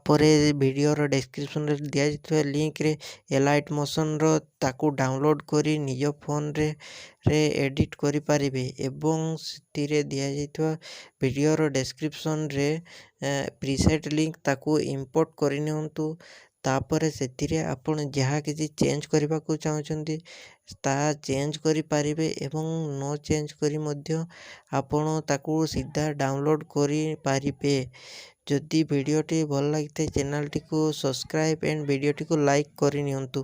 ତାପରେ ଭିଡ଼ିଓର ଡେସ୍କ୍ରିପସନ୍ରେ ଦିଆଯାଇଥିବା ଲିଙ୍କରେ ଏଲାଇଟ୍ ମୋସନ୍ର ତାକୁ ଡାଉନଲୋଡ଼୍ କରି ନିଜ ଫୋନ୍ରେ ଏଡ଼ିଟ୍ କରିପାରିବେ ଏବଂ ସେଥିରେ ଦିଆଯାଇଥିବା ଭିଡ଼ିଓର ଡେସ୍କ୍ରିପସନ୍ରେ ପ୍ରିସେଟ୍ ଲିଙ୍କ ତାକୁ ଇମ୍ପୋର୍ଟ କରିନିଅନ୍ତୁ। ତାପରେ ସେଥିରେ ଆପଣ ଯାହା କିଛି ଚେଞ୍ଜ କରିବାକୁ ଚାହୁଁଛନ୍ତି ତାହା ଚେଞ୍ଜ କରିପାରିବେ ଏବଂ ନ ଚେଞ୍ଜ କରି ମଧ୍ୟ ଆପଣ ତାକୁ ସିଧା ଡାଉନଲୋଡ଼୍ କରିପାରିବେ। ଯଦି ଭିଡ଼ିଓଟି ଭଲ ଲାଗିଥାଏ ଚ୍ୟାନେଲଟିକୁ ସବସ୍କ୍ରାଇବ୍ ଆଣ୍ଡ ଭିଡ଼ିଓଟିକୁ ଲାଇକ୍ କରିନିଅନ୍ତୁ।